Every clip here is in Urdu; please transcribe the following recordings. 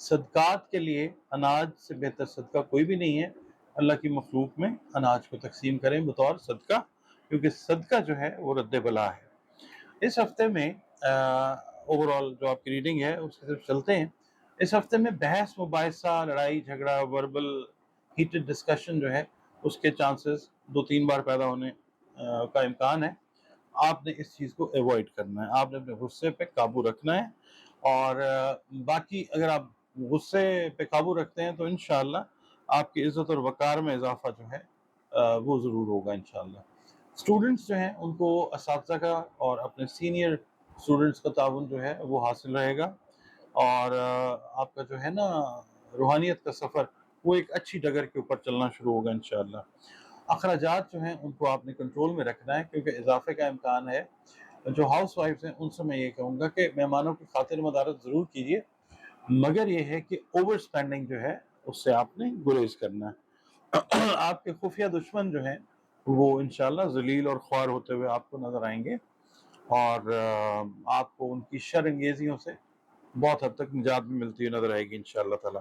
صدقات کے لیے اناج سے بہتر صدقہ کوئی بھی نہیں ہے. اللہ کی مخلوق میں اناج کو تقسیم کریں بطور صدقہ، کیونکہ صدقہ جو ہے وہ رد بلا ہے. اس ہفتے میں اوورال جو آپ کی ریڈنگ ہے اس کی طرف چلتے ہیں. اس ہفتے میں بحث مباحثہ، لڑائی جھگڑا، وربل ہیٹڈ ڈسکشن جو ہے اس کے چانسز 2-3 بار پیدا ہونے کا امکان ہے. آپ نے اس چیز کو ایوائڈ کرنا ہے، آپ نے اپنے غصے پہ قابو رکھنا ہے. اور باقی اگر آپ غصے پہ قابو رکھتے ہیں تو انشاءاللہ آپ کی عزت اور وقار میں اضافہ جو ہے وہ ضرور ہوگا انشاءاللہ. اسٹوڈنٹس جو ہیں ان کو اساتذہ کا اور اپنے سینئر اسٹوڈنٹس کا تعاون جو ہے وہ حاصل رہے گا. اور آپ کا جو ہے نا روحانیت کا سفر وہ ایک اچھی ڈگر کے اوپر چلنا شروع ہوگا انشاءاللہ. اخراجات جو ہیں ان کو آپ نے کنٹرول میں رکھنا ہے، کیونکہ اضافے کا امکان ہے. جو ہاؤس وائفز ہیں ان سے میں یہ کہوں گا کہ مہمانوں کی خاطر مدارت ضرور کیجیے، مگر یہ ہے کہ اوور سپینڈنگ جو ہے اس سے آپ نے گریز کرنا ہے. آپ کے خفیہ دشمن جو ہیں وہ انشاءاللہ ذلیل اور خوار ہوتے ہوئے آپ کو نظر آئیں گے، اور آپ کو ان کی شر انگیزیوں سے بہت حد تک نجات بھی ملتی ہوئی نظر آئے گی انشاءاللہ تعالیٰ.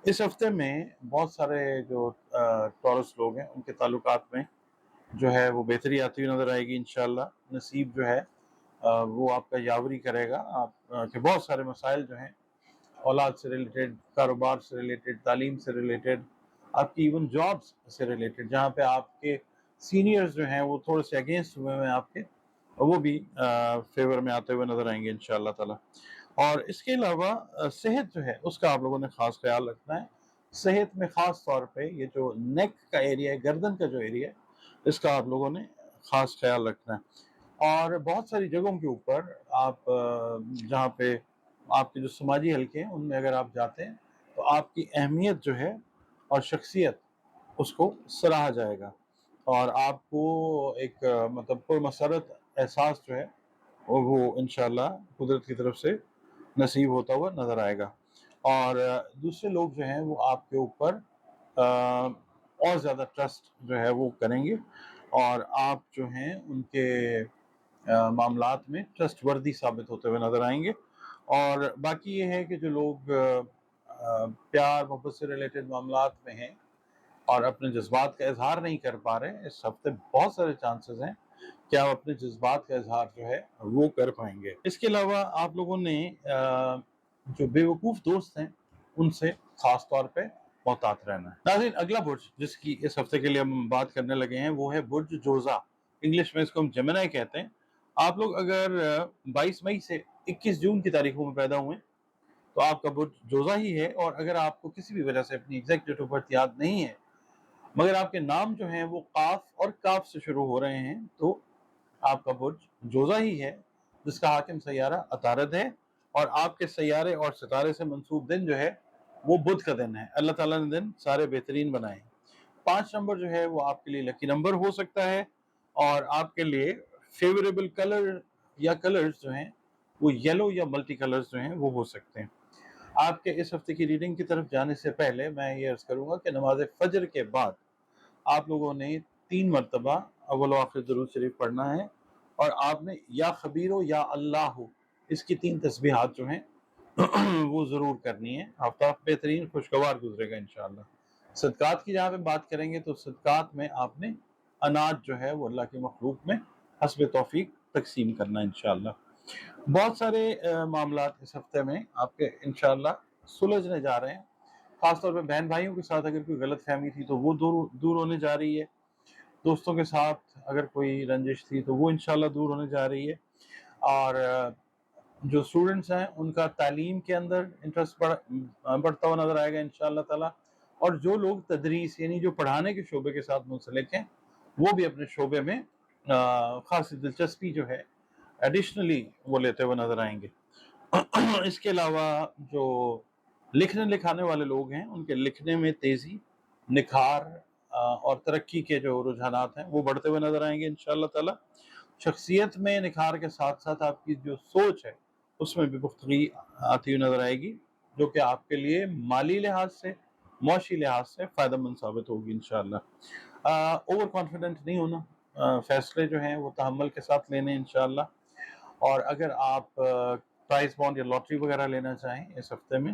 اس ہفتے میں بہت سارے جو ٹورس لوگ ہیں ان کے تعلقات میں جو ہے وہ بہتری آتی ہوئی نظر آئے گی انشاءاللہ. نصیب جو ہے وہ آپ کا یاوری کرے گا. آپ کے بہت سارے مسائل جو ہیں اولاد سے ریلیٹڈ، کاروبار سے ریلیٹڈ، تعلیم سے ریلیٹڈ، آپ کی ایون جابس سے ریلیٹڈ، جہاں پہ آپ کے سینئرز جو ہیں وہ تھوڑے سے اگینسٹ ہوئے ہیں آپ کے، وہ بھی فیور میں آتے ہوئے نظر آئیں گے انشاءاللہ تعالیٰ. اور اس کے علاوہ صحت جو ہے اس کا آپ لوگوں نے خاص خیال رکھنا ہے. صحت میں خاص طور پہ یہ جو نیک کا ایریا ہے، گردن کا جو ایریا ہے، اس کا آپ لوگوں نے خاص خیال رکھنا ہے. اور بہت ساری جگہوں کے اوپر آپ جہاں پہ آپ کے جو سماجی حلقے ہیں ان میں اگر آپ جاتے ہیں تو آپ کی اہمیت جو ہے اور شخصیت اس کو سراہا جائے گا، اور آپ کو ایک مطلب پرمسرت احساس جو ہے وہ انشاءاللہ قدرت کی طرف سے نصیب ہوتا ہوا نظر آئے گا. اور دوسرے لوگ جو ہیں وہ آپ کے اوپر اور زیادہ ٹرسٹ جو ہے وہ کریں گے، اور آپ جو ہیں ان کے معاملات میں ٹرسٹ وردی ثابت ہوتے ہوئے نظر آئیں گے. اور باقی یہ ہے کہ جو لوگ پیار محبت سے ریلیٹڈ معاملات میں ہیں اور اپنے جذبات کا اظہار نہیں کر پا رہے، اس ہفتے بہت سارے چانسز ہیں کہ آپ اپنے جذبات کا اظہار جو ہے وہ کر پائیں گے. اس کے علاوہ آپ لوگوں نے جو بے وقوف دوست ہیں ان سے خاص طور پہ محتاط رہنا ہے. ناظرین، اگلا برج جس کی اس ہفتے کے لیے ہم بات کرنے لگے ہیں وہ ہے برج جوزا. انگلش میں اس کو ہم جیمنائی کہتے ہیں. آپ لوگ اگر 22 مئی سے 21 جون کی تاریخوں میں پیدا ہوئے تو آپ کا برج جوزا ہی ہے. اور اگر آپ کو کسی بھی وجہ سے اپنی ایگزیکٹ ڈیٹ آف برتھ یاد نہیں ہے مگر آپ کے نام جو ہیں وہ قاف اور کاف سے شروع ہو رہے ہیں تو آپ کا برج جوزا ہی ہے، جس کا حاکم سیارہ عطارد ہے. اور آپ کے سیارے اور ستارے سے منسوب دن جو ہے وہ بدھ کا دن ہے. اللہ تعالیٰ نے دن سارے بہترین بنائے ہیں. 5 نمبر جو ہے وہ آپ کے لیے لکی نمبر ہو سکتا ہے، اور آپ کے لیے فیوریبل کلر یا کلرز جو ہیں وہ یلو یا ملٹی کلرز جو ہیں وہ ہو سکتے ہیں. آپ کے اس ہفتے کی ریڈنگ کی طرف جانے سے پہلے میں یہ عرض کروں گا کہ نماز فجر کے بعد آپ لوگوں نے 3 مرتبہ اول و آخر درود شریف پڑھنا ہے، اور آپ نے یا خبیرو یا اللہ ہو اس کی 3 تسبیحات جو ہیں وہ ضرور کرنی ہے. ہفتہ بہترین خوشگوار گزرے گا انشاءاللہ. صدقات کی جہاں پہ بات کریں گے تو صدقات میں آپ نے اناج جو ہے وہ اللہ کی مخلوق میں حسب توفیق تقسیم کرنا انشاءاللہ. بہت سارے معاملات اس ہفتے میں آپ کے انشاءاللہ سلجھنے جا رہے ہیں. خاص طور پہ بہن بھائیوں کے ساتھ اگر کوئی غلط فہمی تھی تو وہ دور ہونے جا رہی ہے. دوستوں کے ساتھ اگر کوئی رنجش تھی تو وہ انشاءاللہ دور ہونے جا رہی ہے. اور جو اسٹوڈنٹس ہیں ان کا تعلیم کے اندر انٹرسٹ بڑھتا ہوا نظر آئے گا انشاءاللہ تعالیٰ. اور جو لوگ تدریس یعنی جو پڑھانے کے شعبے کے ساتھ منسلک ہیں وہ بھی اپنے شعبے میں خاصی دلچسپی جو ہے ایڈیشنلی وہ لیتے ہوئے نظر آئیں گے. اس کے علاوہ جو لکھنے لکھانے والے لوگ ہیں ان کے لکھنے میں تیزی، نکھار اور ترقی کے جو رجحانات ہیں وہ بڑھتے ہوئے نظر آئیں گے انشاءاللہ تعالیٰ. شخصیت میں نکھار کے ساتھ ساتھ آپ کی جو سوچ ہے اس میں بھی پختگی آتی ہوئی نظر آئے گی، جو کہ آپ کے لیے مالی لحاظ سے، معاشی لحاظ سے فائدہ مند ثابت ہوگی انشاءاللہ. اوور کانفیڈنٹ نہیں ہونا، فیصلے جو ہیں وہ تحمل کے ساتھ لینے انشاءاللہ. اور اگر آپ پرائز بانڈ یا لاٹری وغیرہ لینا چاہیں اس ہفتے میں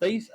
23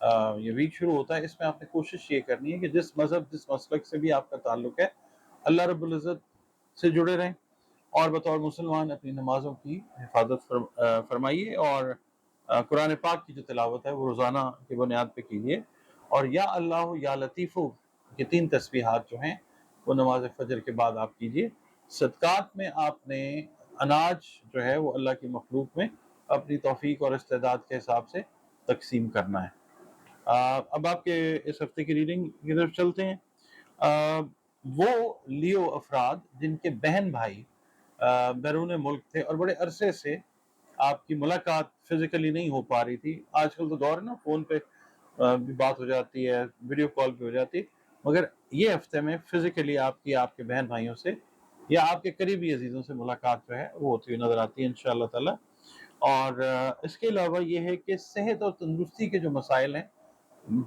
یہ ویک شروع ہوتا ہے، اس میں آپ نے کوشش یہ کرنی ہے کہ جس مذہب جس مسلک سے بھی آپ کا تعلق ہے اللہ رب العزت سے جڑے رہیں، اور بطور مسلمان اپنی نمازوں کی حفاظت فرمائیے، اور قرآن پاک کی جو تلاوت ہے وہ روزانہ کی بنیاد پہ کیجیے، اور یا اللہ یا لطیفو یہ 3 تسبیحات جو ہیں وہ نماز فجر کے بعد آپ کیجیے۔ صدقات میں آپ نے اناج جو ہے وہ اللہ کی مخلوق میں اپنی توفیق اور استعداد کے حساب سے تقسیم کرنا ہے۔ اب آپ کے اس ہفتے کی ریڈنگ کی طرف چلتے ہیں۔ وہ لیو افراد جن کے بہن بھائی بیرون ملک تھے اور بڑے عرصے سے آپ کی ملاقات فزیکلی نہیں ہو پا رہی تھی، آج کل تو دور ہے نا فون پہ بھی بات ہو جاتی ہے، ویڈیو کال پہ ہو جاتی، مگر یہ ہفتے میں فزیکلی آپ کے بہن بھائیوں سے یا آپ کے قریبی عزیزوں سے ملاقات جو ہے وہ ہوتی ہوئی نظر آتی ہے انشاءاللہ تعالی۔ اور اس کے علاوہ یہ ہے کہ صحت اور تندرستی کے جو مسائل ہیں،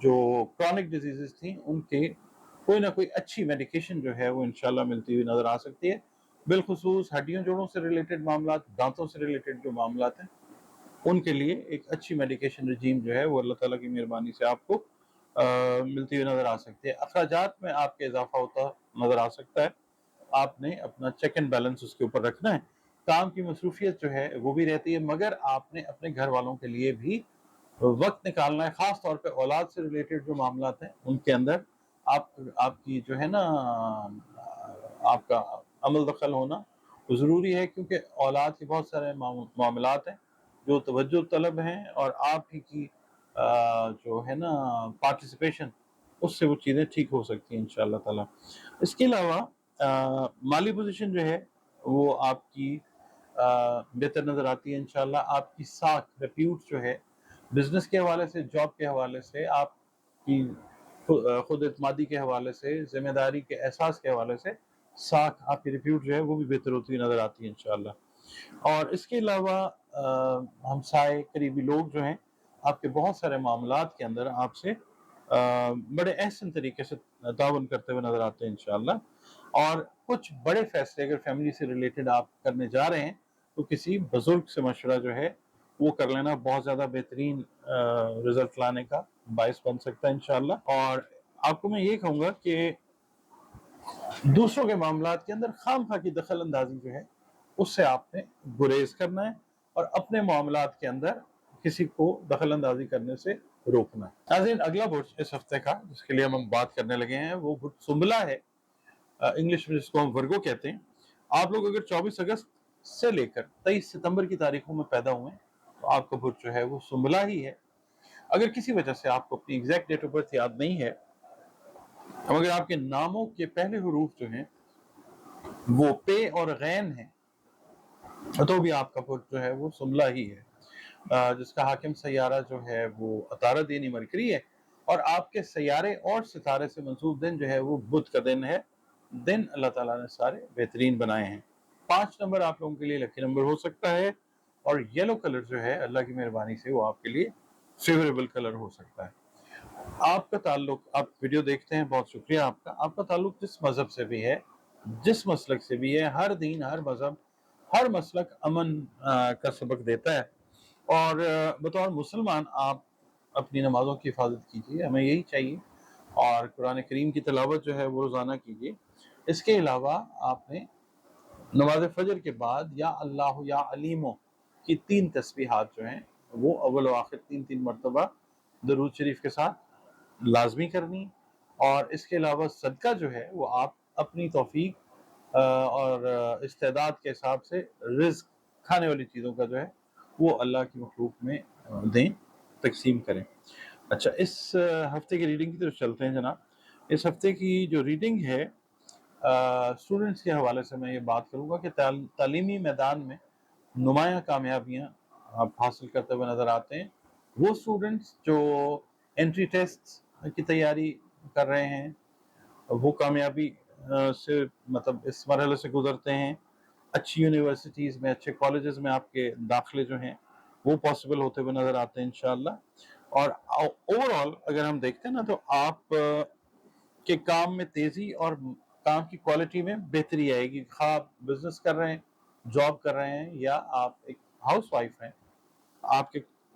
جو کرونک ڈیزیزز تھیں، ان کے کوئی نہ کوئی اچھی میڈیکیشن جو ہے وہ انشاءاللہ ملتی ہوئی نظر آ سکتی ہے، بالخصوص ہڈیوں جوڑوں سے ریلیٹڈ معاملات، دانتوں سے ریلیٹڈ جو معاملات ہیں ان کے لیے ایک اچھی میڈیکیشن رجیم جو ہے وہ اللہ تعالیٰ کی مہربانی سے آپ کو ملتی ہوئی نظر آ سکتی ہے۔ اخراجات میں آپ کے اضافہ ہوتا نظر آ سکتا ہے، آپ نے اپنا چیک اینڈ بیلنس اس کے اوپر رکھنا ہے۔ کام کی مصروفیت جو ہے وہ بھی رہتی ہے، مگر آپ نے اپنے گھر والوں کے لیے بھی وقت نکالنا ہے، خاص طور پہ اولاد سے ریلیٹڈ جو معاملات ہیں ان کے اندر آپ کی جو ہے نا آپ کا عمل دخل ہونا ضروری ہے، کیونکہ اولاد کے بہت سارے معاملات ہیں جو توجہ طلب ہیں، اور آپ ہی کی جو ہے نا پارٹیسپیشن اس سے وہ چیزیں ٹھیک ہو سکتی ہیں انشاءاللہ تعالی۔ اس کے علاوہ مالی پوزیشن جو ہے وہ آپ کی بہتر نظر آتی ہے انشاءاللہ۔ آپ کی ساکھ ریپیوٹ جو ہے بزنس کے حوالے سے، جاب کے حوالے سے، آپ کی خود اعتمادی کے حوالے سے، ذمہ داری کے احساس کے حوالے سے ساکھ آپ کی ریپیوٹ جو ہے وہ بھی بہتر ہوتی نظر آتی ہے انشاءاللہ۔ اور اس کے علاوہ ہمسائے قریبی لوگ جو ہیں آپ کے بہت سارے معاملات کے اندر آپ سے بڑے احسن طریقے سے تعاون کرتے ہوئے نظر آتے ہیں انشاءاللہ۔ اور کچھ بڑے فیصلے اگر فیملی سے ریلیٹڈ آپ کرنے جا رہے ہیں تو کسی بزرگ سے مشورہ جو ہے وہ کر لینا بہت زیادہ بہترین رزلٹ لانے کا باعث بن سکتا ہے انشاءاللہ۔ اور آپ کو میں یہ کہوں گا کہ دوسروں کے معاملات کے اندر خام خواہ کی دخل اندازی جو ہے اس سے آپ نے گریز کرنا ہے، اور اپنے معاملات کے اندر کسی کو دخل اندازی کرنے سے روکنا ہے۔ ناظرین، اگلا برج اس ہفتے کا جس کے لیے ہم بات کرنے لگے ہیں وہ برج سنبلہ ہے، انگلش میں جس کو ہم ورگو کہتے ہیں۔ آپ لوگ اگر 24 اگست سے لے کر 23 ستمبر کی تاریخوں میں پیدا ہوئے تو آپ کا برج جو ہے وہ سنبلہ ہی ہے۔ اگر کسی وجہ سے آپ کو اپنی ایگزیکٹ ڈیٹ آف برتھ یاد نہیں ہے، مگر آپ کے ناموں کے پہلے حروف جو ہیں وہ پے اور غین ہیں، تو بھی آپ کا برج جو ہے وہ سنبلہ ہی ہے، جس کا حاکم سیارہ جو ہے وہ عطارد یعنی مرکری ہے، اور آپ کے سیارے اور ستارے سے منسوب دن جو ہے وہ بدھ کا دن ہے۔ دن اللہ تعالیٰ نے سارے بہترین بنائے ہیں۔ 5 نمبر آپ لوگوں کے لیے لکی نمبر ہو سکتا ہے، اور یلو کلر جو ہے اللہ کی مہربانی سے وہ آپ کے لیے فیوریبل کلر ہو سکتا ہے۔ آپ کا تعلق، آپ ویڈیو دیکھتے ہیں، بہت شکریہ آپ کا تعلق جس مذہب سے بھی ہے، جس مسلک سے بھی ہے، ہر دین، ہر مذہب، ہر مسلک امن کا سبق دیتا ہے، اور بطور مسلمان آپ اپنی نمازوں کی حفاظت کیجیے، ہمیں یہی چاہیے، اور قرآن کریم کی تلاوت جو ہے وہ روزانہ کیجیے۔ اس کے علاوہ آپ نے نماز فجر کے بعد یا اللہ یا علیمو کی 3 تسبیحات جو ہیں وہ اول و آخر 3 مرتبہ درود شریف کے ساتھ لازمی کرنی، اور اس کے علاوہ صدقہ جو ہے وہ آپ اپنی توفیق اور استعداد کے حساب سے رزق، کھانے والی چیزوں کا جو ہے وہ اللہ کی مخلوق میں دیں، تقسیم کریں۔ اچھا، اس ہفتے کی ریڈنگ کی طرف چلتے ہیں جناب۔ اس ہفتے کی جو ریڈنگ ہے اسٹوڈنٹس کے حوالے سے میں یہ بات کروں گا کہ تعلیمی میدان میں نمایاں کامیابیاں آپ حاصل کرتے ہوئے نظر آتے ہیں۔ وہ اسٹوڈنٹس جو انٹری ٹیسٹ کی تیاری کر رہے ہیں وہ کامیابی سے مطلب اس مرحلے سے گزرتے ہیں، اچھی یونیورسٹیز میں، اچھے کالجز میں آپ کے داخلے جو ہیں وہ پاسبل ہوتے ہوئے نظر آتے ہیں انشاءاللہ۔ اور اوور آل اگر ہم دیکھتے ہیں نا تو آپ کے کام میں تیزی اور کام کی کوالٹی میں بہتری آئے گی، خواہ آپ بزنس کر رہے ہیں، جاب کر رہے ہیں، یا آپ ایک ہاؤس وائف ہیں، آپ کے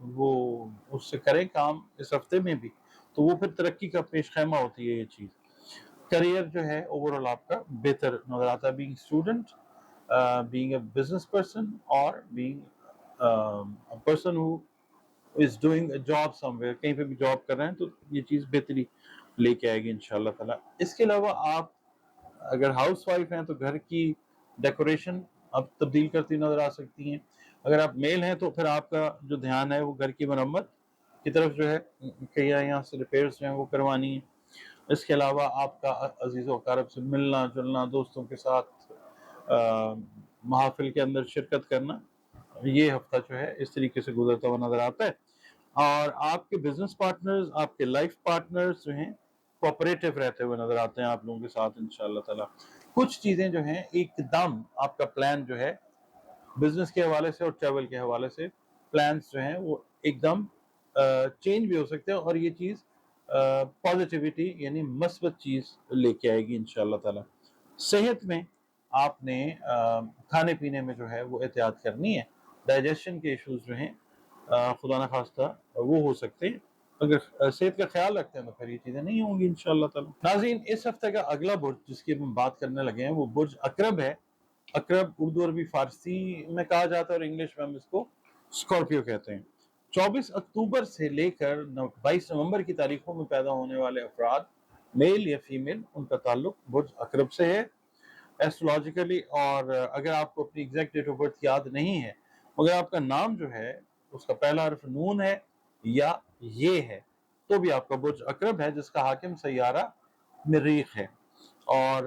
وہ اس سے کریں کام اس ہفتے میں بھی, تو وہ پھر ترقی کا پیش خیمہ ہوتی ہے یہ چیز. کریئر جو ہے اوور آل آپ کا بہتر نظر آتا ہے, being student, being a business person, اور being person who is doing a job somewhere, کہیں پہ بھی جاب کر رہے ہیں تو یہ چیز بہتری لے کے آئے گی انشاءاللہ تعالیٰ. اس کے علاوہ آپ اگر ہاؤس وائف ہیں تو گھر کی ڈیکوریشن آپ تبدیل کرتی نظر آ سکتی ہیں. اگر آپ میل ہیں تو پھر آپ کا جو دھیان ہے وہ گھر کی مرمت کی طرف جو ہے, کہ یہاں سے ریپیئرز جو ہیں وہ کروانی ہے. اس کے علاوہ آپ کا عزیز و اقارب سے ملنا جلنا, دوستوں کے ساتھ محافل کے اندر شرکت کرنا, یہ ہفتہ جو ہے اس طریقے سے گزرتا ہوا نظر آتا ہے. اور آپ کے بزنس پارٹنرز, آپ کے لائف پارٹنرز جو ہیں کوآپریٹو رہتے ہوئے نظر آتے ہیں آپ لوگوں کے ساتھ انشاءاللہ تعالیٰ. کچھ چیزیں جو ہیں ایک دم آپ کا پلان جو ہے بزنس کے حوالے سے اور ٹریول کے حوالے سے پلانز جو ہیں وہ ایک دم چینج بھی ہو سکتے ہیں, اور یہ چیز پازیٹیوٹی یعنی مثبت چیز لے کے آئے گی انشاءاللہ تعالیٰ. صحت میں آپ نے کھانے پینے میں جو ہے وہ احتیاط کرنی ہے. ڈائجیشن کے ایشوز جو ہیں خدا نہ خواستہ وہ ہو سکتے ہیں. اگر صحت کا خیال رکھتے ہیں تو پھر یہ چیزیں نہیں ہوں گی انشاءاللہ تعالیٰ. ناظرین, اس ہفتے کا اگلا برج جس کی ہم بات کرنے لگے ہیں وہ برج عقرب ہے. عقرب اردو عربی فارسی میں کہا جاتا ہے اور انگلش میں ہم اس کو اسکارپیو کہتے ہیں. 24 اکتوبر سے لے کر 22 نومبر کی تاریخوں میں پیدا ہونے والے افراد, میل یا فیمیل, ان کا تعلق برج عقرب سے ہے ایسٹرولوجیکلی. اور اگر آپ کو اپنی ایگزیکٹ ڈیٹ آف برتھ یاد نہیں ہے مگر آپ کا نام جو ہے اس کا پہلا حرف نون ہے یا یہ ہے تو بھی آپ کا برج عقرب ہے, جس کا حاکم سیارہ مریخ ہے. اور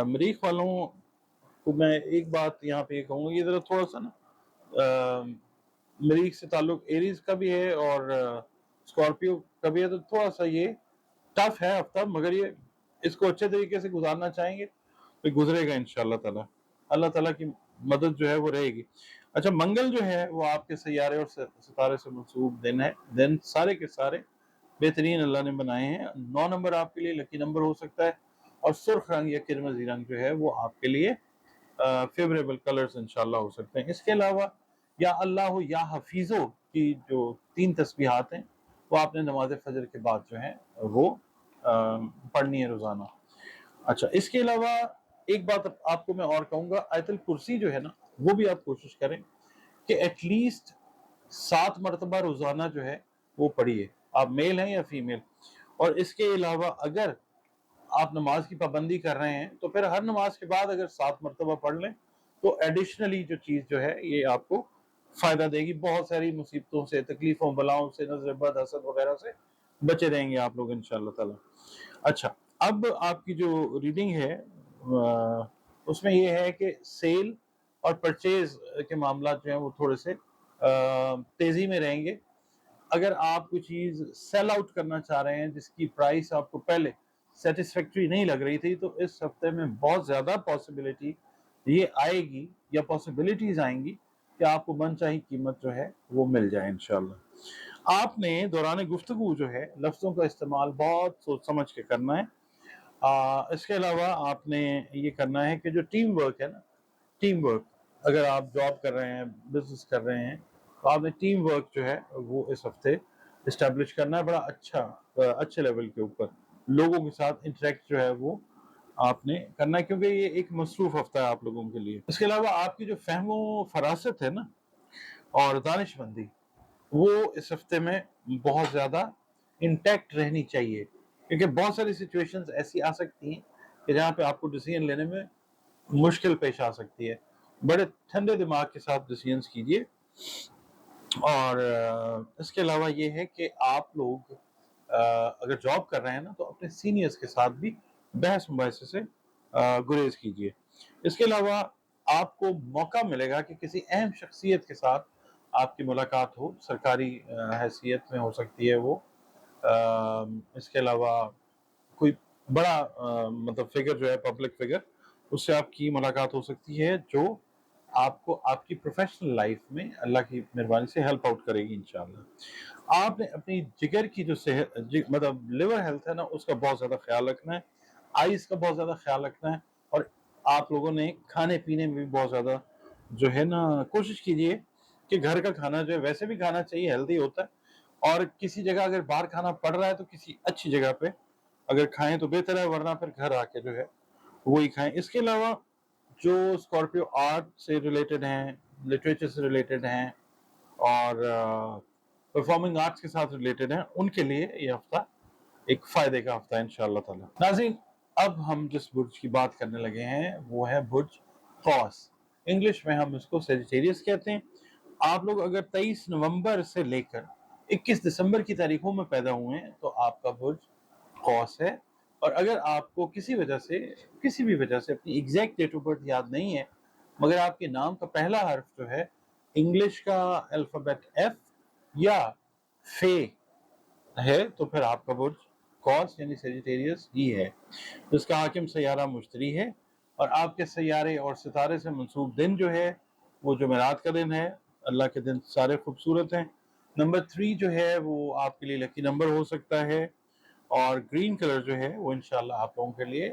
مریخ والوں کو میں ایک بات یہاں پہ یہ کہوں گا, یہ ذرا تھوڑا سا نا مریخ سے تعلق ایریز کا بھی ہے اور اسکارپیو کا بھی ہے, تو تھوڑا سا یہ ٹف ہے ہفتہ, مگر یہ اس کو اچھے طریقے سے گزارنا چاہیں گے تو گزرے گا انشاءاللہ تعالیٰ. اللہ تعالیٰ کی مدد جو ہے وہ رہے گی. اچھا, منگل جو ہے وہ آپ کے سیارے اور ستارے سے منسوب دن سارے کے سارے بہترین اللہ نے بنائے ہیں. 9 نمبر آپ کے لیے لکی نمبر ہو سکتا ہے, اور سرخ رنگ یا کرمزی رنگ جو ہے وہ آپ کے لیے فیوریبل کلرز انشاءاللہ ہو سکتے ہیں. اس کے علاوہ یا اللہ ہو یا حفیظو کی جو 3 تسبیحات ہیں وہ آپ نے نماز فجر کے بعد جو ہیں وہ پڑھنی ہے روزانہ. اچھا, اس کے علاوہ ایک بات آپ کو میں اور کہوں گا, آیت الکرسی جو ہے نا وہ بھی آپ کوشش کریں کہ ایٹ لیسٹ 7 مرتبہ روزانہ جو ہے وہ پڑھیے, آپ میل ہیں یا فیمیل. اور اس کے علاوہ اگر آپ نماز کی پابندی کر رہے ہیں تو پھر ہر نماز کے بعد اگر 7 مرتبہ پڑھ لیں تو ایڈیشنلی جو چیز جو ہے یہ آپ کو فائدہ دے گی. بہت ساری مصیبتوں سے, تکلیفوں, بلاؤں سے, نظر بد, حسد وغیرہ سے بچے رہیں گے آپ لوگ انشاءاللہ تعالیٰ. اچھا, اب آپ کی جو ریڈنگ ہے اس میں یہ ہے کہ سیل اور پرچیز کے معاملات جو ہیں وہ تھوڑے سے تیزی میں رہیں گے. اگر آپ کوئی چیز سیل آؤٹ کرنا چاہ رہے ہیں جس کی پرائس آپ کو پہلے سیٹسفیکٹری نہیں لگ رہی تھی تو اس ہفتے میں بہت زیادہ پاسبلٹی یہ آئے گی یا پاسبلٹیز آئیں گی کہ آپ کو من چاہی قیمت جو ہے وہ مل جائے انشاءاللہ. آپ نے دوران گفتگو جو ہے لفظوں کا استعمال بہت سوچ سمجھ کے کرنا ہے. اس کے علاوہ آپ نے یہ کرنا ہے کہ جو ٹیم ورک ہے نا, ٹیم ورک, اگر آپ جاب کر رہے ہیں, بزنس کر رہے ہیں, تو آپ نے ٹیم ورک جو ہے وہ اس ہفتے اسٹیبلش کرنا ہے بڑا اچھے لیول کے اوپر. لوگوں کے ساتھ انٹریکٹ جو ہے وہ آپ نے کرنا ہے, کیونکہ یہ ایک مصروف ہفتہ ہے آپ لوگوں کے لیے. اس کے علاوہ آپ کی جو فہم و فراست ہے نا اور دانش مندی وہ اس ہفتے میں بہت زیادہ انٹیکٹ رہنی چاہیے, کیونکہ بہت ساری سچویشنز ایسی آ سکتی ہیں کہ جہاں پہ آپ کو ڈیسیژن لینے میں مشکل پیش آ سکتی ہے. بڑے ٹھنڈے دماغ کے ساتھ ڈیسیژنز کیجیے. اور اس کے علاوہ یہ ہے کہ آپ لوگ اگر جاب کر رہے ہیں نا تو اپنے سینئرز کے ساتھ بھی بحث مباحثے سے گریز کیجیے. اس کے علاوہ آپ کو موقع ملے گا کہ کسی اہم شخصیت کے ساتھ آپ کی ملاقات ہو, سرکاری حیثیت میں ہو سکتی ہے وہ. اس کے علاوہ کوئی بڑا مطلب فگر جو ہے پبلک فگر, اس سے آپ کی ملاقات ہو سکتی ہے جو آپ کو آپ کی پروفیشنل لائف میں اللہ کی مہربانی سے ہیلپ آؤٹ کرے گی انشاءاللہ. آپ نے اپنی جگر کی جو صحت مطلب لیور ہیلتھ ہے نا اس کا بہت زیادہ خیال رکھنا ہے, آئیز کا بہت زیادہ خیال رکھنا ہے, اور آپ لوگوں نے کھانے پینے میں بھی بہت زیادہ جو ہے نا کوشش کیجیے کہ گھر کا کھانا جو ہے ویسے بھی کھانا چاہیے، ہیلدی ہوتا ہے، اور کسی جگہ اگر باہر کھانا پڑ رہا ہے تو کسی اچھی جگہ پہ اگر کھائیں تو بہتر ہے، ورنہ پھر گھر آ کے جو ہے وہی کھائیں۔ اس کے علاوہ جو اسکارپیو آرٹ سے ریلیٹڈ ہیں، لٹریچر سے ریلیٹڈ ہیں، اور پرفارمنگ آرٹس کے ساتھ ریلیٹڈ ہیں، ان کے لیے یہ ہفتہ ایک فائدے کا ہفتہ ہے انشاءاللہ تعالی۔ ناظرین، اب ہم جس برج کی بات کرنے لگے ہیں وہ ہے برج قوس، انگلش میں ہم اس کو سیجیٹیریس کہتے ہیں۔ آپ لوگ اگر 23 نومبر سے لے کر 21 دسمبر کی تاریخوں میں پیدا ہوئے ہیں تو آپ کا برج قوس ہے، اور اگر آپ کو کسی بھی وجہ سے اپنی ایگزیکٹ ڈیٹ آف برتھ یاد نہیں ہے، مگر آپ کے نام کا پہلا حرف جو ہے انگلش کا الفابیٹ ایف یا فے ہے، تو پھر آپ کا برج قوس یعنی سیجیٹیریس ہی ہے، جس کا حاکم سیارہ مشتری ہے، اور آپ کے سیارے اور ستارے سے منسوب دن جو ہے وہ جمعرات کا دن ہے۔ اللہ کے دن سارے خوبصورت ہیں۔ نمبر 3 جو ہے وہ آپ کے لیے لکی نمبر ہو سکتا ہے، اور گرین کلر جو ہے وہ انشاءاللہ آپ لوگوں کے لیے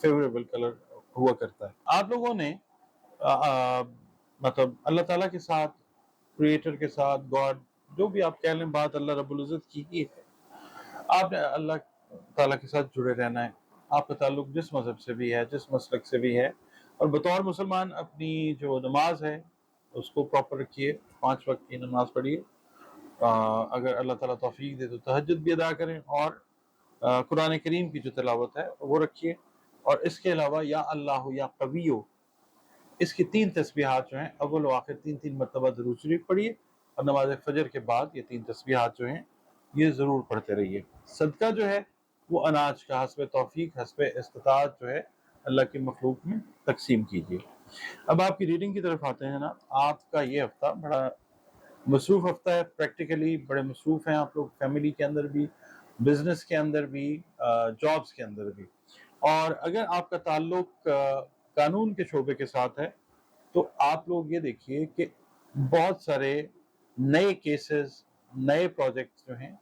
فیوریبل کلر ہوا کرتا ہے۔ آپ لوگوں نے مطلب اللہ تعالیٰ کے ساتھ، کریٹر کے ساتھ، گاڈ جو بھی آپ کہہ لیں، بات اللہ رب العزت کی ہی ہے۔ آپ نے اللہ تعالیٰ کے ساتھ جڑے رہنا ہے، آپ کا تعلق جس مذہب سے بھی ہے، جس مسلک سے بھی ہے، اور بطور مسلمان اپنی جو نماز ہے اس کو پراپر رکھیے، 5 وقت کی نماز پڑھیے، اگر اللہ تعالیٰ توفیق دے تو تہجد بھی ادا کریں، اور قرآن کریم کی جو تلاوت ہے وہ رکھیے، اور اس کے علاوہ یا اللہ یا قویو، اس کی 3 تسبیحات جو ہیں اول و آخر 3 مرتبہ درود شریف پڑھیے، اور نماز فجر کے بعد یہ 3 تسبیحات جو ہیں یہ ضرور پڑھتے رہیے۔ صدقہ جو ہے وہ اناج کا حسب توفیق، حسب استطاعت جو ہے اللہ کی مخلوق میں تقسیم کیجیے۔ اب آپ کی ریڈنگ کی طرف آتے ہیں نا، آپ کا یہ ہفتہ بڑا مصروف ہفتہ ہے، پریکٹیکلی بڑے مصروف ہیں آپ لوگ، فیملی کے اندر بھی، بزنس کے اندر بھی، جابز کے اندر بھی، اور اگر آپ کا تعلق قانون کے شعبے کے ساتھ ہے تو آپ لوگ یہ دیکھیے کہ بہت سارے نئے کیسز، نئے پروجیکٹس جو ہیں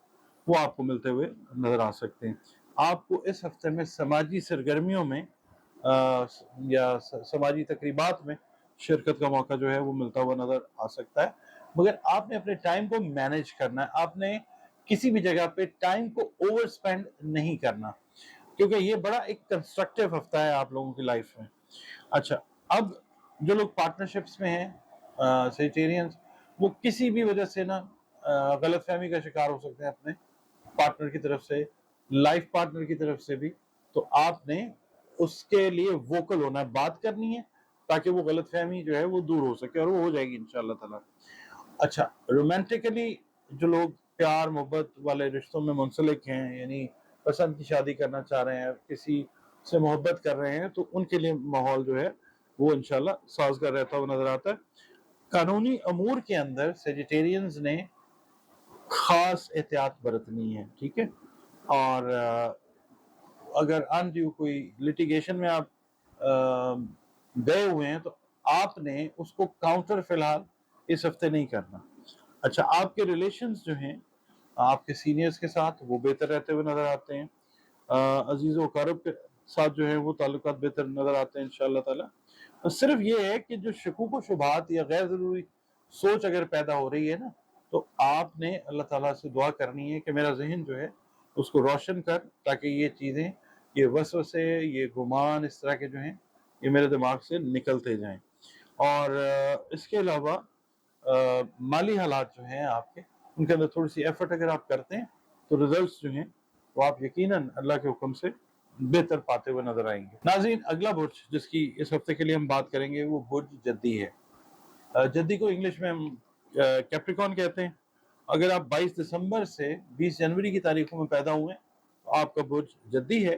وہ آپ کو ملتے ہوئے نظر آ سکتے ہیں۔ آپ کو اس ہفتے میں سماجی سرگرمیوں میں یا سماجی تقریبات میں شرکت کا موقع جو ہے وہ ملتا ہوا نظر آ سکتا ہے، مگر آپ نے اپنے ٹائم کو مینیج کرنا ہے، آپ نے کسی بھی جگہ پہ ٹائم کو اوور سپینڈ نہیں کرنا، کیونکہ یہ بڑا ایک کنسٹرکٹیو ہفتہ ہے آپ لوگوں کی لائف میں۔ اچھا، اب جو لوگ پارٹنرشپس میں ہیں، سیجیٹیرینز، وہ کسی بھی وجہ سے نا غلط فہمی کا شکار ہو سکتے ہیں اپنے پارٹنر کی طرف سے، لائف پارٹنر کی طرف سے بھی، تو آپ نے اس کے لیے ووکل ہونا ہے، بات کرنی ہے تاکہ وہ غلط فہمی جو ہے وہ دور ہو سکے، اور وہ ہو جائے گی انشاءاللہ تعالیٰ۔ اچھا، رومانٹیکلی جو لوگ پیار محبت والے رشتوں میں منسلک ہیں، یعنی پسند کی شادی کرنا چاہ رہے ہیں، کسی سے محبت کر رہے ہیں، تو ان کے لیے ماحول جو ہے وہ انشاءاللہ سازگار رہتا ہوا نظر آتا ہے۔ قانونی امور کے اندر سیجیٹیرینز نے خاص احتیاط برتنی ہے، ٹھیک ہے، اور اگر انڈیو کوئی لٹیگیشن میں آپ گئے ہوئے ہیں تو آپ نے اس کو کاؤنٹر فی الحال اس ہفتے نہیں کرنا۔ اچھا، آپ کے ریلیشنز جو ہیں آپ کے سینئرز کے ساتھ وہ بہتر رہتے ہوئے نظر آتے ہیں، عزیز و اقارب کے ساتھ جو ہے وہ تعلقات بہتر نظر آتے ہیں انشاءاللہ تعالیٰ۔ صرف یہ ہے کہ جو شکوک و شبہات یا غیر ضروری سوچ اگر پیدا ہو رہی ہے نا، تو آپ نے اللہ تعالیٰ سے دعا کرنی ہے کہ میرا ذہن جو ہے اس کو روشن کر، تاکہ یہ چیزیں، یہ وسوسے، یہ گمان، اس طرح کے جو ہیں یہ میرے دماغ سے نکلتے جائیں۔ اور اس کے علاوہ مالی حالات جو ہیں آپ کے، ان کے اندر تھوڑی سی ایفرٹ اگر آپ کرتے ہیں تو ریزلٹس جو ہیں وہ آپ یقیناً اللہ کے حکم سے بہتر پاتے ہوئے نظر آئیں گے۔ ناظرین، اگلا برج جس کی اس ہفتے کے لیے ہم بات کریں گے وہ برج جدی ہے۔ جدی کو انگلش میں ہم کیپریکون کہتے ہیں۔ اگر آپ 22 دسمبر سے 20 جنوری کی تاریخوں میں پیدا ہوئے ہیں تو آپ کا برج جدی ہے،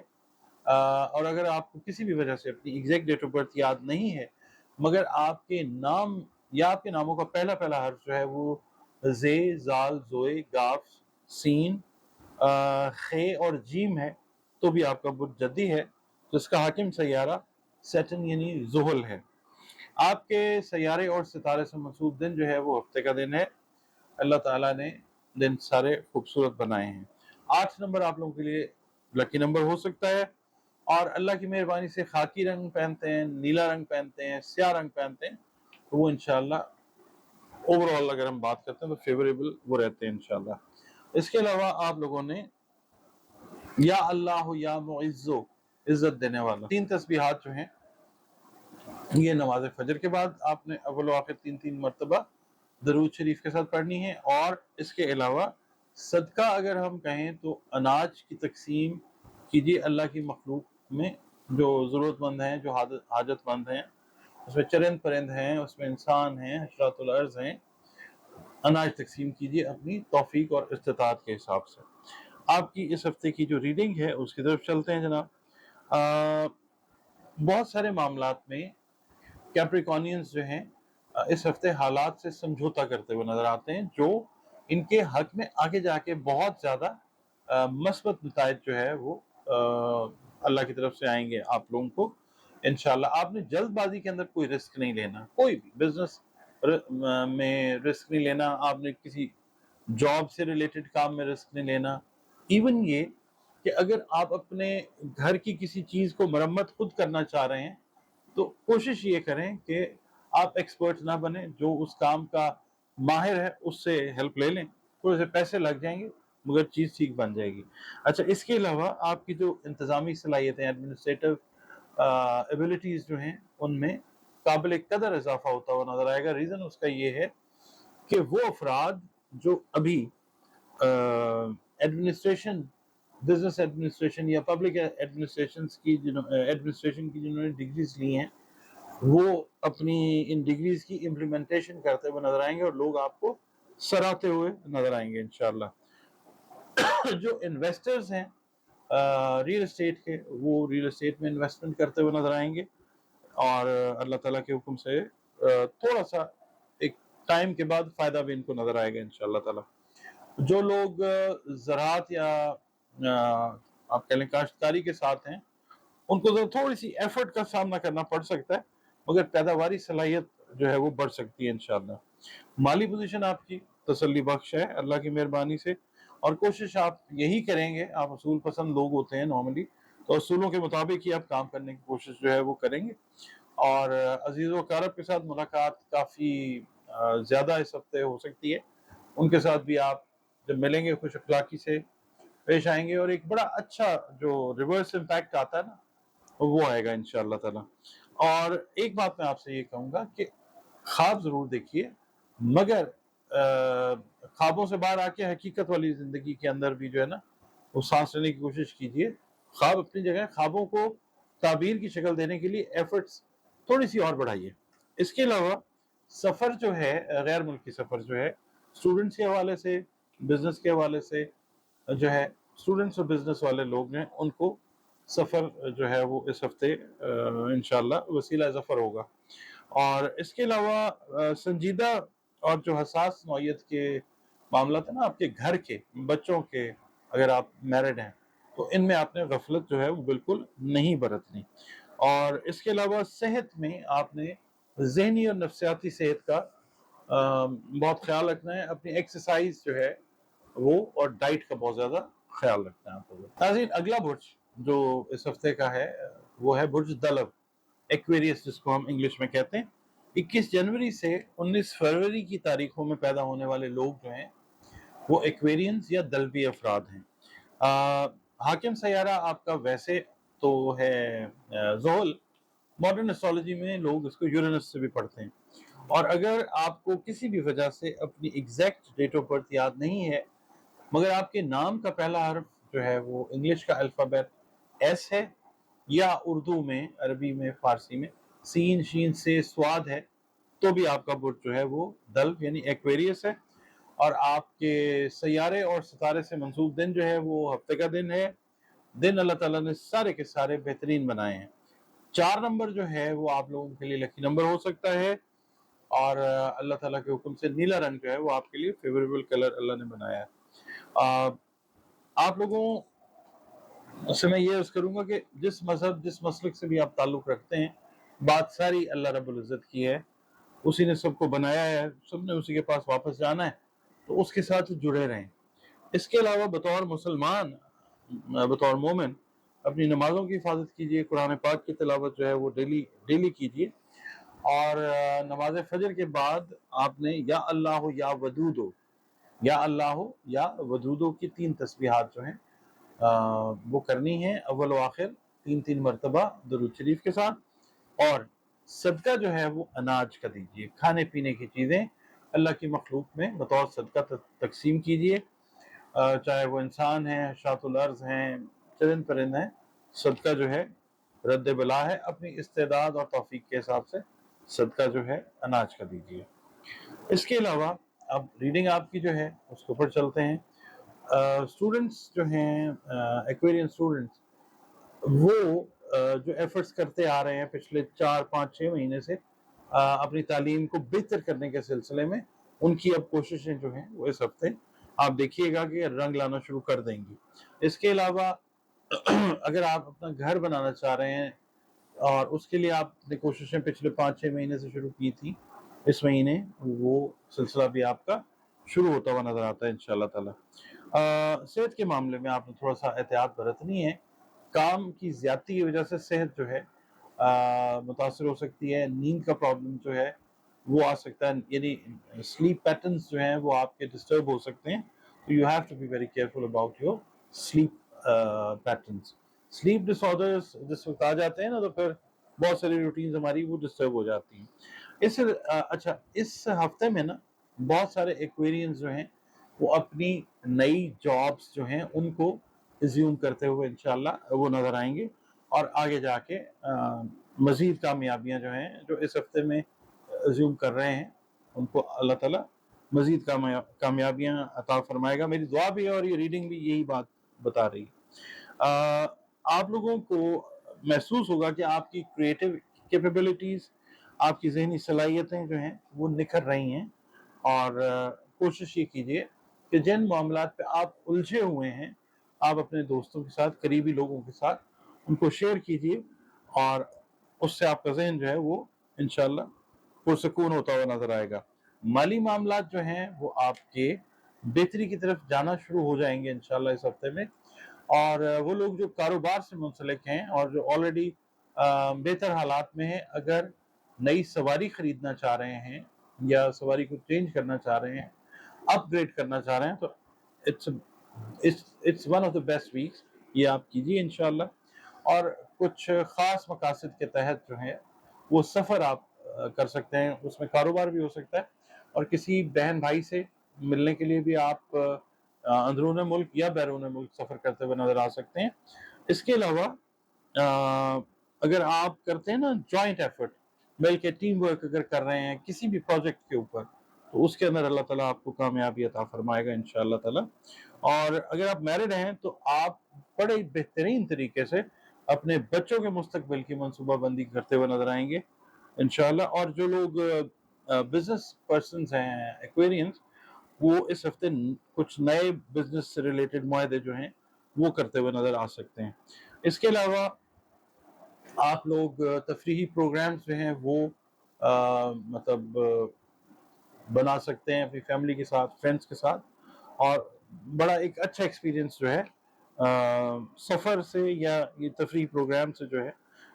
اور اگر آپ کو کسی بھی وجہ سے اپنی ایگزیکٹ ڈیٹ آف برتھ یاد نہیں ہے، مگر آپ کے نام یا آپ کے ناموں کا پہلا حرف جو ہے وہ زے، زال، زوئے، گاف، سین، خے اور جیم ہے، تو بھی آپ کا برج جدی ہے، جس کا حاکم سیارہ سیٹن یعنی زحل ہے۔ آپ کے سیارے اور ستارے سے منسوب دن جو ہے وہ ہفتے کا دن ہے۔ اللہ تعالیٰ نے دن سارے خوبصورت بنائے ہیں۔ 8 نمبر آپ لوگوں کے لیے لکی نمبر ہو سکتا ہے، اور اللہ کی مہربانی سے خاکی رنگ پہنتے ہیں، نیلا رنگ پہنتے ہیں، سیاہ رنگ پہنتے ہیں، تو وہ انشاءاللہ اوور آل اگر ہم بات کرتے ہیں تو فیوریبل وہ رہتے ہیں انشاءاللہ۔ اس کے علاوہ آپ لوگوں نے یا اللہ یا معزو، عزت دینے والا، 3 تسبیحات جو ہیں یہ نماز فجر کے بعد آپ نے اول و آخر 3 مرتبہ درود شریف کے ساتھ پڑھنی ہے۔ اور اس کے علاوہ صدقہ اگر ہم کہیں تو اناج کی تقسیم کیجیے اللہ کی مخلوق میں، جو ضرورت مند ہیں، جو حاجت مند ہیں، اس میں چرند پرند ہیں، اس میں انسان ہیں، حشرات الارض ہیں، اناج تقسیم کیجیے اپنی توفیق اور استطاعت کے حساب سے۔ آپ کی اس ہفتے کی جو ریڈنگ ہے اس کی طرف چلتے ہیں جناب۔ بہت سارے معاملات میں کیپریکونینز جو ہیں اس ہفتے حالات سے سمجھوتا کرتے ہوئے نظر آتے ہیں، جو ان کے حق میں آگے جا کے بہت زیادہ مثبت نتائج جو ہے وہ اللہ کی طرف سے آئیں گے آپ لوگوں کو انشاءاللہ۔ آپ نے جلد بازی کے اندر کوئی رسک نہیں لینا، کوئی بھی بزنس میں رسک نہیں لینا، آپ نے کسی جاب سے ریلیٹڈ کام میں رسک نہیں لینا۔ ایون یہ کہ اگر آپ اپنے گھر کی کسی چیز کو مرمت خود کرنا چاہ رہے ہیں تو کوشش یہ کریں کہ آپ ایکسپرٹ نہ بنیں، جو اس کام کا ماہر ہے اس سے ہیلپ لے لیں، تھوڑے سے پیسے لگ جائیں گے مگر چیز ٹھیک بن جائے گی۔ اچھا، اس کے علاوہ آپ کی جو انتظامی صلاحیتیں، ایڈمنسٹریٹو ایبلٹیز جو ہیں ان میں قابل قدر اضافہ ہوتا ہوا نظر آئے گا۔ ریزن اس کا یہ ہے کہ وہ افراد جو ابھی ایڈمنسٹریشن، بزنس ایڈمنسٹریشن یا پبلک ایڈمنسٹریشن کی جنہوں نے ڈگریز لی ہیں، وہ اپنی ان ڈگریز کی امپلیمنٹیشن کرتے ہوئے نظر آئیں گے اور لوگ آپ کو سراہتے ہوئے نظر آئیں گے انشاءاللہ۔ جو انویسٹرز ہیں ریل اسٹیٹ کے، وہ ریل اسٹیٹ میں انویسٹمنٹ کرتے ہوئے نظر آئیں گے اور اللہ تعالیٰ کے حکم سے تھوڑا سا ایک ٹائم کے بعد فائدہ بھی ان کو نظر آئے گا انشاءاللہ تعالیٰ۔ جو لوگ زراعت یا آپ کہہ لیں کاشتکاری کے ساتھ ہیں، ان کو تھوڑی سی ایفرٹ کا سامنا کرنا پڑ سکتا ہے مگر پیداواری صلاحیت جو ہے وہ بڑھ سکتی ہے انشاءاللہ۔ مالی پوزیشن آپ کی تسلی بخش ہے اللہ کی مہربانی سے، اور کوشش آپ یہی کریں گے، آپ اصول پسند لوگ ہوتے ہیں نارملی، تو اصولوں کے مطابق ہی آپ کام کرنے کی کوشش جو ہے وہ کریں گے۔ اور عزیز و اقارب کے ساتھ ملاقات کافی زیادہ اس ہفتے ہو سکتی ہے، ان کے ساتھ بھی آپ جب ملیں گے خوش اخلاقی سے پیش آئیں گے، اور ایک بڑا اچھا جو ریورس امپیکٹ آتا ہے نا وہ آئے گا انشاءاللہ تعالیٰ۔ اور ایک بات میں آپ سے یہ کہوں گا کہ خواب ضرور دیکھیے مگر خوابوں سے باہر آ کے حقیقت والی زندگی کے اندر بھی جو ہے نا وہ سانس لینے کی کوشش کیجیے۔ خواب اپنی جگہ، خوابوں کو تعبیر کی شکل دینے کے لیے ایفرٹس تھوڑی سی اور بڑھائیے۔ اس کے علاوہ سفر جو ہے، غیر ملکی سفر جو ہے، اسٹوڈنٹس کے حوالے سے، بزنس کے حوالے سے جو ہے، اسٹوڈنٹس اور بزنس والے لوگ ہیں ان کو سفر جو ہے وہ اس ہفتے انشاءاللہ وسیلہ ظفر ہوگا۔ اور اس کے علاوہ سنجیدہ اور جو حساس نوعیت کے معاملات ہیں نا آپ کے گھر کے بچوں کے، اگر آپ میرڈ ہیں تو ان میں آپ نے غفلت جو ہے وہ بالکل نہیں برتنی۔ اور اس کے علاوہ صحت میں آپ نے ذہنی اور نفسیاتی صحت کا بہت خیال رکھنا ہے، اپنی ایکسرسائز جو ہے وہ اور ڈائٹ کا بہت زیادہ خیال رکھنا ہے آپ کو۔ ناظرین، اگلا برج جو اس ہفتے کا ہے وہ ہے برج دلو، ایکویریس جس کو ہم انگلش میں کہتے ہیں۔ 21 جنوری سے 19 فروری کی تاریخوں میں پیدا ہونے والے لوگ جو ہیں وہ ایکویرینز یا دلوی افراد ہیں۔ حاکم سیارہ آپ کا ویسے تو ہے زحل، ماڈرن ایسٹرالوجی میں لوگ اس کو یورینس سے بھی پڑھتے ہیں، اور اگر آپ کو کسی بھی وجہ سے اپنی ایگزیکٹ ڈیٹ آف برتھ یاد نہیں ہے مگر آپ کے نام کا پہلا حرف جو ہے وہ انگلش کا الفابیٹ ایس ہے، یا اردو میں، عربی میں، فارسی میں سین شین سے سواد ہے، تو بھی آپ کا برج جو ہے وہ دلو یعنی ایکویریس ہے۔ اور آپ کے سیارے اور ستارے سے منسوب دن جو ہے وہ ہفتے کا دن ہے۔ دن اللہ تعالیٰ نے سارے کے سارے بہترین بنائے ہیں۔ 4 نمبر جو ہے وہ آپ لوگوں کے لیے لکی نمبر ہو سکتا ہے، اور اللہ تعالیٰ کے حکم سے نیلا رنگ جو ہے وہ آپ کے لیے فیوریبل کلر اللہ نے بنایا ہے۔ آپ لوگوں سے میں یہ عرض کروں گا کہ جس مذہب، جس مسلک سے بھی آپ تعلق رکھتے ہیں، بات ساری اللہ رب العزت کی ہے، اسی نے سب کو بنایا ہے، سب نے اسی کے پاس واپس جانا ہے، تو اس کے ساتھ جڑے رہیں۔ اس کے علاوہ بطور مسلمان، بطور مومن، اپنی نمازوں کی حفاظت کیجیے، قرآن پاک کی تلاوت جو ہے وہ ڈیلی کیجیے، اور نماز فجر کے بعد آپ نے یا اللہ یا ودودو، یا اللہ یا ودودو کی 3 تسبیحات جو ہیں وہ کرنی ہے اول و آخر 3 مرتبہ درود شریف کے ساتھ. اور صدقہ جو ہے وہ اناج کا دیجیے، کھانے پینے کی چیزیں اللہ کی مخلوق میں بطور صدقہ تقسیم کیجیے، چاہے وہ انسان ہیں، شاۃ الارض ہیں، چرند پرند ہیں. صدقہ جو ہے رد بلا ہے، اپنی استعداد اور توفیق کے حساب سے صدقہ جو ہے اناج کا دیجیے. اس کے علاوہ اب ریڈنگ آپ کی جو ہے اس کے اوپر چلتے ہیں. اسٹوڈنٹس جو ہیں ایکویرین اسٹوڈنٹس، وہ جو ایفرٹس کرتے آ رہے ہیں پچھلے 4 5 6 مہینے سے اپنی تعلیم کو بہتر کرنے کے سلسلے میں، ان کی اب کوششیں جو ہیں وہ اس ہفتے آپ دیکھیے گا کہ رنگ لانا شروع کر دیں گی. اس کے علاوہ اگر آپ اپنا گھر بنانا چاہ رہے ہیں اور اس کے لیے آپ نے کوششیں پچھلے 5 6 مہینے سے شروع کی تھی، اس مہینے وہ سلسلہ بھی آپ کا شروع ہوتا ہوا نظر آتا ہے انشاءاللہ تعالی. صحت کے معاملے میں آپ نے تھوڑا سا احتیاط برتنی ہے. کام کی زیادتی کی وجہ سے صحت جو ہے متاثر ہو سکتی ہے، نیند کا پرابلم جو ہے وہ آ سکتا ہے، یعنی سلیپ پیٹرنز جو ہیں وہ آپ کے ڈسٹرب ہو سکتے ہیں. تو you have to be very careful about your sleep patterns. Sleep disorders جس وقت آ جاتے ہیں نا تو پھر بہت ساری روٹینز ہماری وہ ڈسٹرب ہو جاتی ہیں. اچھا اس ہفتے میں نا بہت سارے ایکویرینز جو ہیں وہ اپنی نئی جابز جو ہیں ان کو ریزیوم کرتے ہوئے انشاءاللہ وہ نظر آئیں گے، اور آگے جا کے مزید کامیابیاں جو ہیں جو اس ہفتے میں ریزیوم کر رہے ہیں ان کو اللہ تعالیٰ مزید کامیابیاں عطا فرمائے گا. میری دعا بھی ہے اور یہ ریڈنگ بھی یہی بات بتا رہی ہے. آپ لوگوں کو محسوس ہوگا کہ آپ کی کریٹو کیپیبلٹیز، آپ کی ذہنی صلاحیتیں جو ہیں وہ نکھر رہی ہیں. اور کوشش یہ کیجیے کہ جن معاملات پہ آپ الجھے ہوئے ہیں آپ اپنے دوستوں کے ساتھ، قریبی لوگوں کے ساتھ ان کو شیئر کیجیے، اور اس سے آپ کا ذہن جو ہے وہ انشاءاللہ پرسکون ہوتا ہوا نظر آئے گا. مالی معاملات جو ہیں وہ آپ کے بہتری کی طرف جانا شروع ہو جائیں گے انشاءاللہ اس ہفتے میں. اور وہ لوگ جو کاروبار سے منسلک ہیں اور جو آلریڈی بہتر حالات میں ہیں، اگر نئی سواری خریدنا چاہ رہے ہیں یا سواری کو چینج کرنا چاہ رہے ہیں، اپ گریڈ کرنا چاہ رہے ہیں، تو it's one of the best weeks, یہ آپ کیجیے انشاءاللہ. اور کچھ خاص مقاصد کے تحت جو ہے وہ سفر آپ کر سکتے ہیں، اس میں کاروبار بھی ہو سکتا ہے، اور کسی بہن بھائی سے ملنے کے لیے بھی آپ اندرون ملک یا بیرون ملک سفر کرتے ہوئے نظر آ سکتے ہیں. اس کے علاوہ اگر آپ کرتے ہیں نا جوائنٹ ایفرٹ، مل کے ٹیم ورک اگر کر رہے ہیں کسی بھی پروجیکٹ کے اوپر، تو اس کے اندر اللہ تعالیٰ آپ کو کامیابی عطا فرمائے گا انشاءاللہ تعالیٰ. اور اگر آپ میرڈ ہیں تو آپ بڑے بہترین طریقے سے اپنے بچوں کے مستقبل کی منصوبہ بندی کرتے ہوئے نظر آئیں گے انشاءاللہ. اور جو لوگ بزنس پرسنز ہیں ایکویرینز، وہ اس ہفتے کچھ نئے بزنس سے ریلیٹڈ معاہدے جو ہیں وہ کرتے ہوئے نظر آ سکتے ہیں. اس کے علاوہ آپ لوگ تفریحی پروگرامز جو ہیں وہ مطلب بنا سکتے ہیں اپنی فیملی کے ساتھ، فرینڈس کے ساتھ، اور بڑا ایک اچھا ایکسپیرینس جو ہے سفر سے یا یہ تفریح پروگرام سے جو ہے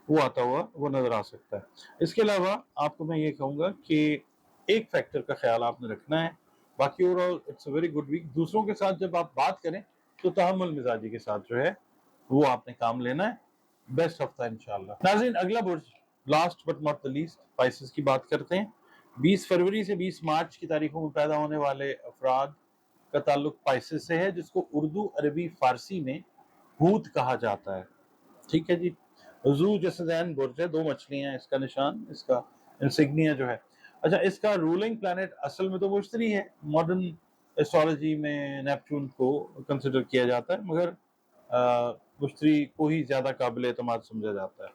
وہ آتا ہوا وہ نظر آ سکتا ہے. اس کے علاوہ آپ کو میں یہ کہوں گا کہ ایک فیکٹر کا خیال آپ نے رکھنا ہے، باقی overall it's a very good week. دوسروں کے ساتھ جب آپ بات کریں تو تحمل مزاجی کے ساتھ جو ہے وہ آپ نے کام لینا ہے. بیسٹ ہفتہ انشاءاللہ. ناظرین اگلا برج، last but not the least, Pisces کی بات کرتے ہیں. 20 فروری سے 20 مارچ کی تاریخوں میں پیدا ہونے والے افراد کا تعلق پائسس سے ہے، جس کو اردو، عربی، فارسی میں ہوت کہا جاتا ہے. ٹھیک ہے جی. زو جیسے زین برج ہے، 2 مچھلیاں ہیں اس کا نشان، اس کا انسگنیا جو ہے. اچھا اس کا رولنگ پلانٹ اصل میں تو مشتری ہے، ماڈرن ایسٹرالوجی میں نیپچون کو کنسیڈر کیا جاتا ہے، مگر مشتری کو ہی زیادہ قابل اعتماد سمجھا جاتا ہے.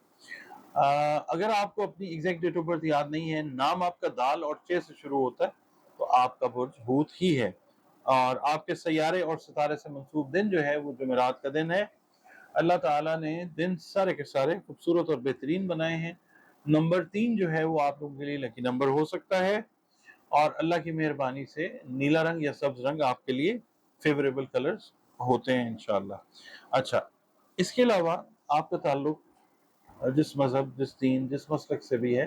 اگر آپ کو اپنی ایگزیکٹ ڈیٹ آف برتھ یاد نہیں ہے، نام آپ کا دال اور چے سے شروع ہوتا ہے، تو آپ کا برج ہوت ہی ہے. اور آپ کے سیارے اور ستارے سے منسوب دن جو ہے وہ جمعرات کا دن ہے. اللہ تعالیٰ نے دن سارے کے سارے خوبصورت اور بہترین بنائے ہیں. نمبر 3 جو ہے وہ آپ لوگوں کے لیے لکی نمبر ہو سکتا ہے، اور اللہ کی مہربانی سے نیلا رنگ یا سبز رنگ آپ کے لیے فیوریبل کلرز ہوتے ہیں انشاءاللہ. اچھا اس کے علاوہ آپ کا تعلق جس مذہب، جس دین، جس مسلک سے بھی ہے،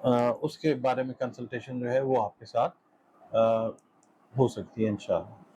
اس کے بارے میں کنسلٹیشن جو ہے وہ آپ کے ساتھ ہو سکتی ہے انشاءاللہ.